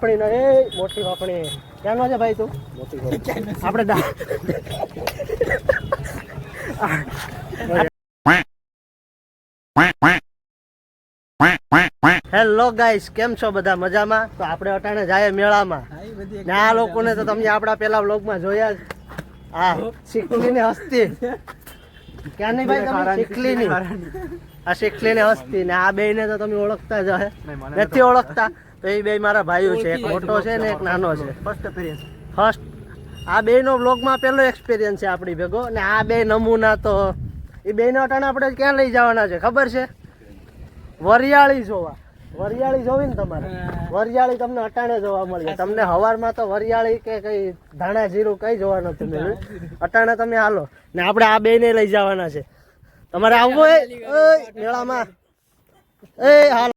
પાપડી નો એ મોટી પાપડી ક્યાંનો છે ભાઈ તું? આપણે હેલો ગાઈસ, કેમ છો બધા? મજામાં? તો આપણે અટાણે જાય મેળામાં ને આ લોકોને તો તમે આપણા પેલા વ્લોગમાં જોયા જ. આ શીખલીને હસ્તી ક્યાં નહીં ભાઈ, તમે શીખલીની આ શીખલીને હસ્તી ને આ બે ને તો તમે ઓળખતા જ હશે. નથી ઓળખતા તો એ બે મારા ભાઈઓ છે, એક મોટો છે ને એક નાનો છે. ફર્સ્ટ આ બે નો વ્લોગમાં પેલો એક્સપિરિયન્સ છે આપણી ભેગો. ને આ બે નમૂના તો એ બે નો અટાણે આપણે ક્યાં લઈ જવાના છે ખબર છે? વરિયાળી જોવા. વરિયાળી જોવી ને તમારે? વરિયાળી તમને અટાણે જોવા મળે. તમને હવારમાં તો વરિયાળી કે કઈ ધાણા જીરું કઈ જોવા નથી મળ્યું. અટાણે તમે હાલો ને આપણે આ બે ને લઈ જવાના છે. તમારે આવવું હોય મેળામાં? એ હાલ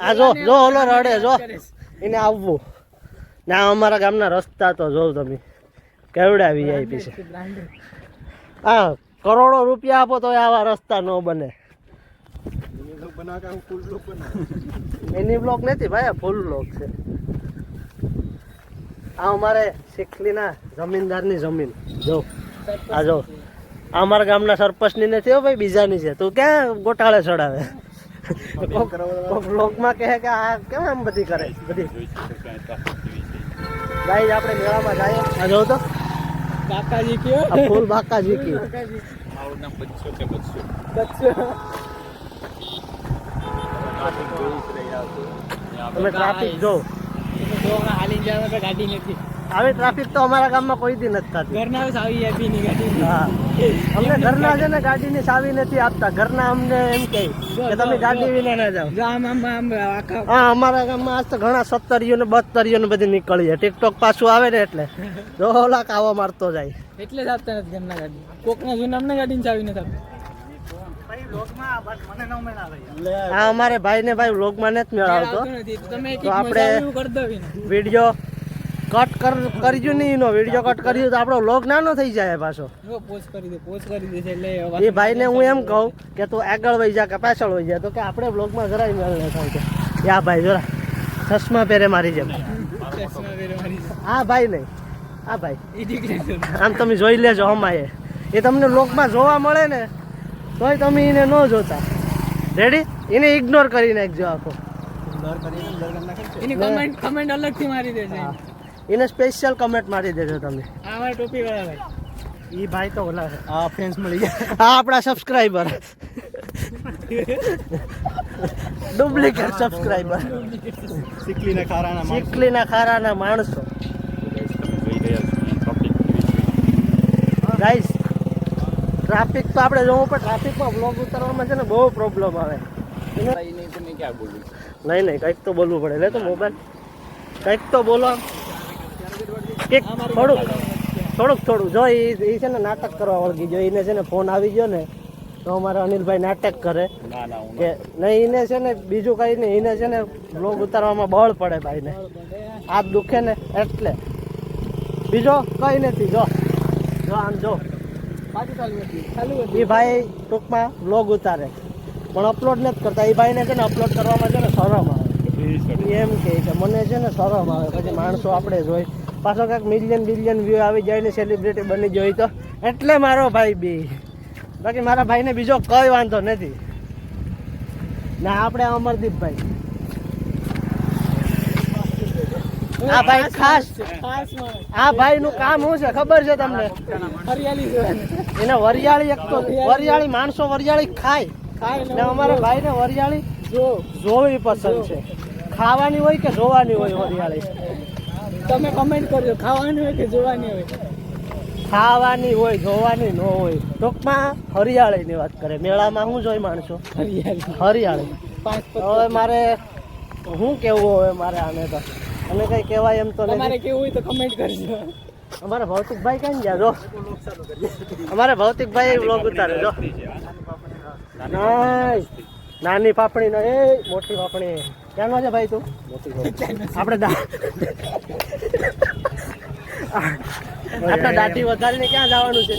આ જો જો ઓલો રડે જો એને આવવું ને. આ અમારા ગામના રસ્તા તો જોવ તમે કેવડા વીઆઈપી છે. હા, કરોડો રૂપિયા આપો તો આવા રસ્તા ન બને. મિની બ્લોક નથી ભાઈ, ફૂલ બ્લોક છે. આ અમારે શીખલીના જમીનદારની જમીન જો. આ જો આ અમારા ગામના સરપંચની નથી હો ભાઈ, બીજાની છે. તું ક્યાં ગોટાળે ચડાવે? બ્લોકમાં કહે કે આ કેમ આમ બધી કરે બધી. ગાઈસ આપણે મેળામાં જાય. આ જો તો બાકાજી કી, આ ફૂલ બાકાજી કી. મારું નામ બચ્ચો છે, બચ્ચો. તમે ટ્રાફિક જો. હાલી જવા તો ગાડી નથી. આવી ટ્રાફિક તો અમારા ગામમાં કોઈ દી નથી થતી. ઘરના સાવી આપી ની ગાડી. હા, અમને ઘરના છે ને ગાડીની સાવી નથી આપતા. ઘરના અમને એમ કહે કે તમે ગાડી વિના ના જાઓ. હા, અમારા ગામમાં આજ તો ઘણા 70 ને 72 ને બધી નીકળી જાય. ટિકટોક પાછું આવે ને એટલે 2 લાખ આવો મારતો જાય. એટલે જ આપતા નથી ઘરના ગાડી. કોકના જોઈને અમને ગાડીની ચાવી નથી આપતા. હા, અમારે ભાઈ ને ભાઈ વ્લોગમાં નથી મેળવતો. તો આપણે વિડીયો કટ કરજો નહીં. એનો વિડીયો કટ કર્યો તો આપણો વ્લોગ નાનો થઈ જાય પાછો. એ ભાઈને હું એમ કહું કે તું આગળ વહી જા કે પાછળ વહી જાય, તો કે આપણે વ્લોગમાં જરાય મેળ ન થાય. કે આ ભાઈ જોરા ચશ્મા પહેરે મારી જેમ. હા ભાઈ નહીં, હા ભાઈ આમ તમે જોઈ લેજો. અમારે એ તમને વ્લોગમાં જોવા મળે ને તોય તમે એને ન જોતા. રેડી? એને ઇગ્નોર કરી નાખજો આખો. કમેન્ટ અલગથી મારી દેજો. એને સ્પેશિયલ કમેન્ટ મારી દેજો તમે. આ ટોપી વાળા ભાઈ, ઈ ભાઈ તો ઓલા છે. આ ફેન્સ મળી ગયા. આ આપણા સબસ્ક્રાઇબર, ડુપ્લિકેટ સબસ્ક્રાઇબર. શીખલીના ખારાના માણસો. ગાઈસ ટ્રાફિક તો આપણે જોવું પણ ટ્રાફિકમાં બ્લોગ ઉતારવામાં છે ને બહુ પ્રોબ્લેમ આવે. નહીં નહીં કંઈક તો બોલવું પડે. લે તો મોબાઈલ કંઈક તો બોલો. થોડુંક જો એ છે ને નાટક કરવા વળગી જો. એને છે ને ફોન આવી ગયો ને તો અમારા અનિલભાઈ નાટક કરે કે નહીં. એને છે ને બીજું કંઈ નહીં, એને છે ને બ્લોગ ઉતારવામાં બળ પડે ભાઈને. હાથ દુખે ને એટલે. બીજો કંઈ નથી. જો આમ જો એ ભાઈ ટૂંકમાં બ્લોગ ઉતારે પણ અપલોડ નથી કરતા. એ ભાઈને છે ને અપલોડ કરવામાં છે ને શરમ આવે. એમ કે મને છે ને શરમ આવે. પછી માણસો આપણે જોઈ પાછો કાંઈક મિલિયન બિલિયન વ્યૂ આવી જાય ને સેલિબ્રિટી બની જોઈ તો એટલે મારો ભાઈ બી. બાકી મારા ભાઈને બીજો કઈ વાંધો નથી. ના આપણે અમરદીપભાઈ, આ ભાઈ ખાસ આ ભાઈ નું કામ શું છે ખબર છે તમને? એને વરિયાળી. એક તો વરિયાળી માણસો વરિયાળી ખાય ને અમારા ભાઈ ને વરિયાળી જોવી પસંદ છે. ખાવાની હોય કે જોવાની હોય વરિયાળી? તમે કમેન્ટ કરજો. ખાવાની હોય કે જોવાની હોય? ખાવાની હોય, જોવાની ન હોય. ટૂંકમાં હરિયાળીની વાત કરે. મેળામાં શું જોઈ માણસો? હરિયાળી. હવે મારે શું કેવું હવે મારે આને તો અને કઈ કહેવાય એમ તો નહીં. કેવું હોય તો કમેન્ટ કરજો. અમારા ભૌતિકભાઈ કઈ ગયા જો. અમારા ભૌતિકભાઈ વ્લોગ ઉતારે જો. નાની પાપડી નો એ મોટી પાપડી ક્યાંનો છે ભાઈ તું? આપણે દાઢી વધારીને ક્યાં જવાનું છે?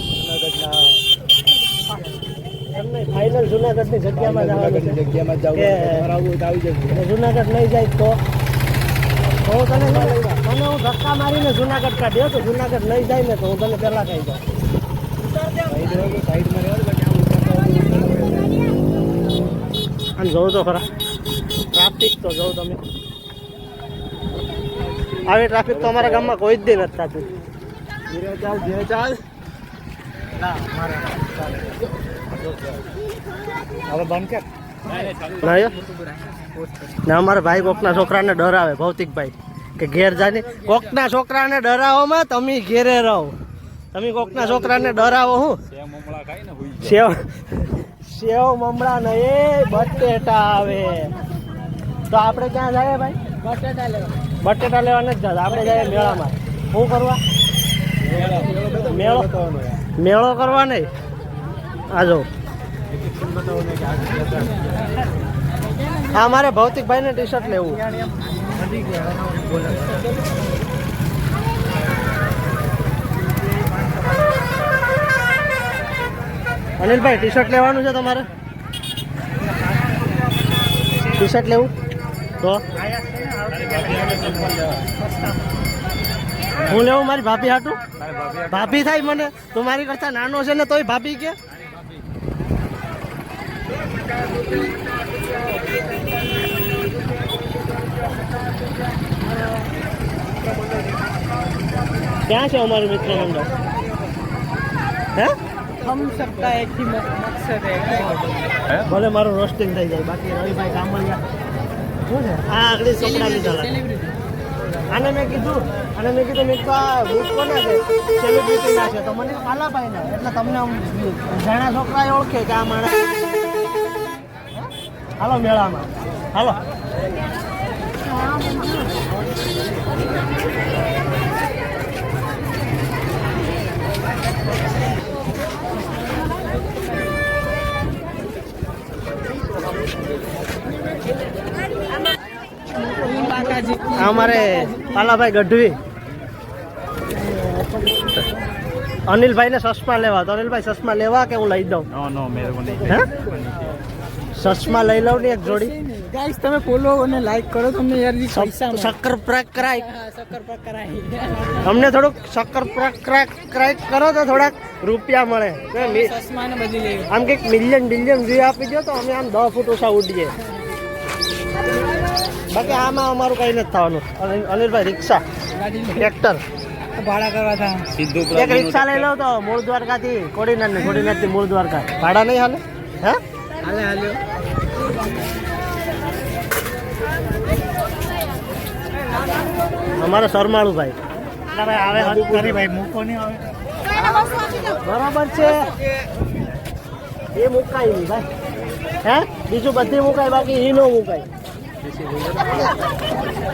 ફાઇનલ જુનાગઢની જગ્યામાં જવાનું છે. જગ્યામાં જાવ આવી જશે. જુનાગઢ નહીં જાય તો હું તને હું ધક્કા મારીને જુનાગઢ કાઢ્યો તો જુનાગઢ નહીં જાય ને તો હું તને પહેલા કહી દઉં. અને જોઉં તો ખરા ટ્રાફિક તો જોઉં તમે આવી ટ્રાફિક તો અમારા ગામમાં કોઈ જ દી નથી થતું. ધીરે ચાલ હવે બંધ કર ને અમારા ભાઈ કોકના છોકરાને ડરાવે ભૌતિકભાઈ કે ઘેર જાને કોકના છોકરાને ડરાવોમાં તમે ઘેરે રહો. તમે કોકના છોકરાને ડરાવો હું સેવ મમડા ને એ બટેટા આવે તો આપણે ક્યાં જાય ભાઈ? બટેટા લેવાને જ જાય. આપણે જઈએ મેળામાં. શું કરવા? મેળો કરવા નહીં. આ જો હા મારે ભૌતિકભાઈને ટી શર્ટ લેવું. અનિલભાઈ ટી શર્ટ લેવાનું છે તમારે? ટી શર્ટ લેવું તો હું લેવું મારી ભાભી હાટું? ભાભી થાય મને તું મારી કરતા નાનો છે ને તોય ભાભી કે? ક્યાં છે અમારું મિત્ર મંડળ? હે हम सबका एक ही मकसद है. ભલે મારું રોસ્ટિંગ થઈ જાય બાકી રવિભાઈ કામળિયા શું છે આ આગળ કપડા લીધા. આને મેં કીધું મેં તો આ બુક કોને છે સેલિબ્રિટી ના છે તો મને પાલાભાઈ ના એટલે તમને જાણા છોકરા ઓળખે કે આ માણસ. હાલો મેળામાં હાલો. हमारे पाला भाई गढ़वी अनिल भाई ने चश्मा लेवा तो अनिल भाई चश्मा लेवा के હું લઈ દઉં? नो मेरे को नहीं. હે ચશ્મા લઈ લઉં ને એક જોડી. गाइस તમે ફોલો અને લાઈક કરો તમને યાર પૈસા શક્કર પ્રેક કરાય. સક્કર પર કરાય. અમને થોડુંક શક્કર પ્રેક કરો તો થોડાક રૂપિયા મળે. ચશ્માને બદલી લેવું. આમ કંઈક મિલિયન વ્યૂ આપી દો તો અમે આમ 10 ફૂટ ઓછા ઉડીએ. બાકી આમાં અમારું કઈ નથી થવાનું. અનિલભાઈ રિક્ષા ટ્રેક્ટર ભાડા કરવા હતા. એક રિક્ષા લઈ લો તો મૂળ દ્વારકાથી કોડીનારથી મૂળ દ્વારકા ભાડા નહીં હાલે? હે હાલે અમારે શરમાળું ભાઈ આવે કરી ભાઈ મૂકો નહીં આવે. બરાબર છે એ મુકાય નહીં ભાઈ. હે બીજું બધી મુકાય બાકી એ ન મુકાય.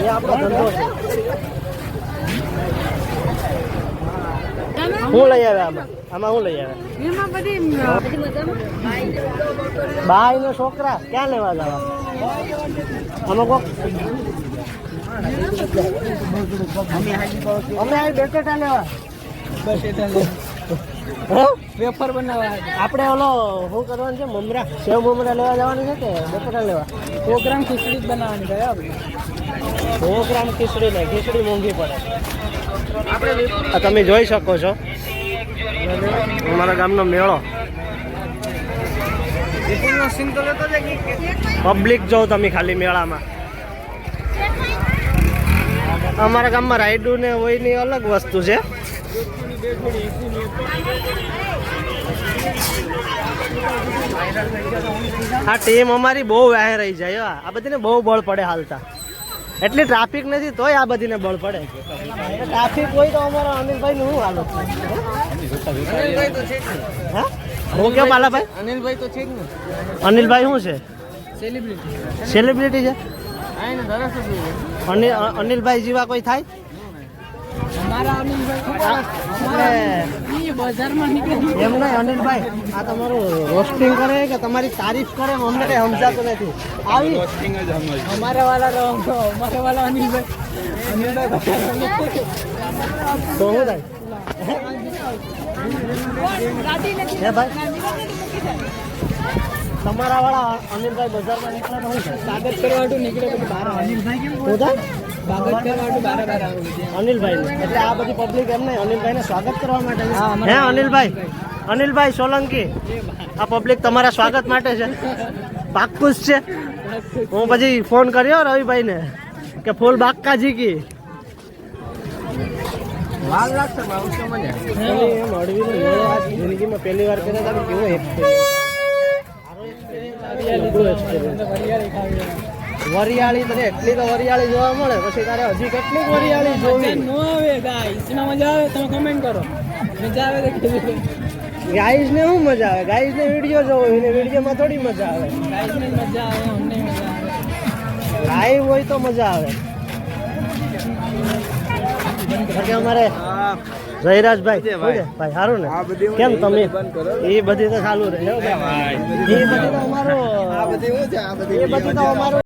એ આપણો ધંધો છે. હું લઈ આવ્યા આમાં હું લઈ આવ્યા? ભાઈ ને છોકરા ક્યાં લેવા જવા? આમાં કોક અમે આવી બટેટા લેવા. વેફર બનાવવા આપણે ઓલો શું કરવાનું છે? મમરા સેવ મમરા લેવા જવાનું છે કે બટેટા લેવા? 100 ગ્રામ ખીચડી જ બનાવવાની છે આપણે. 100 ગ્રામ ખીચડી ને ખીચડી મોંઘી પડે. આ તમે જોઈ શકો છો અમારા ગામનો મેળો. પબ્લિક જો તમે ખાલી મેળામાં. અમારા ગામમાં રાયડું ને હોય ની અલગ વસ્તુ છે. આ ટીમ અમારી બહુ વાહે રહી જાય. આ બધીને બહુ બળ પડે હાલતા. એટલી ટ્રાફિક નથી તોય આ બધીને બળ પડે. ટ્રાફિક હોય તો અમારા અનિલભાઈ નું શું હાલત? હા હું કેમ પાલાભાઈ? અનિલભાઈ તો છે જ ને. અનિલભાઈ શું છે? સેલિબ્રિટી છે. અનિલભાઈ જેવા કોઈ થાય? અમારા અનિલભાઈ બજારમાં નીકળે એમ નહીં અનિલભાઈ આ તમારું રોસ્ટિંગ કરે કે તમારી તારીફ કરે અમને કઈ સમજાતું નથી. આવી અમારા વાળા અનિલભાઈ તો શું થાય? હે ભાઈ તમારા વાળા અનિલભાઈ બજારમાં નીકળે તો શું થાય? સ્વાગત કરવા હાટુ નીકળે પછી બહાર આવે. બધા સ્વાગત કરવા હાટુ બહાર આવે છે. અનિલભાઈ એટલે આ બધી પબ્લિક એમને અનિલભાઈને સ્વાગત કરવા માટે છે. હા, અમારા હે અનિલભાઈ સોલંકી આ પબ્લિક તમારા સ્વાગત માટે છે. પાક્કું જ છે. હું પછી ફોન કર્યો રવિભાઈને કે ફૂલ બાક્કા જીકી વાર લાગશે ભાવ તો મને. એમ અડવીનો મેળો આ જિંદગીમાં પહેલી વાર કર્યા હતા. કેવો વરિયાળી તને એટલી તો વરિયાળી જોવા મળે પછી તારે હજી કેટલી વરિયાળી જોવી. નો આવે ગાઈસ એમાં મજા આવે તમે કમેન્ટ કરો. મજા આવે તો કહેજો. ગાઈસ ને શું મજા આવે? ગાઈસ ને વિડીયો જોવો એને વિડીયોમાં થોડી મજા આવે. ગાઈસ ને મજા આવે અમને મજા આવે. લાઈવ હોય તો મજા આવે. બાકી અમારે જયરાજભાઈ શું છે? ભાઈ સારું ને? કેમ તમે એ બધી તો ચાલુ રહે હો ભાઈ. એ બધી તો અમારો એ બધી તો અમારો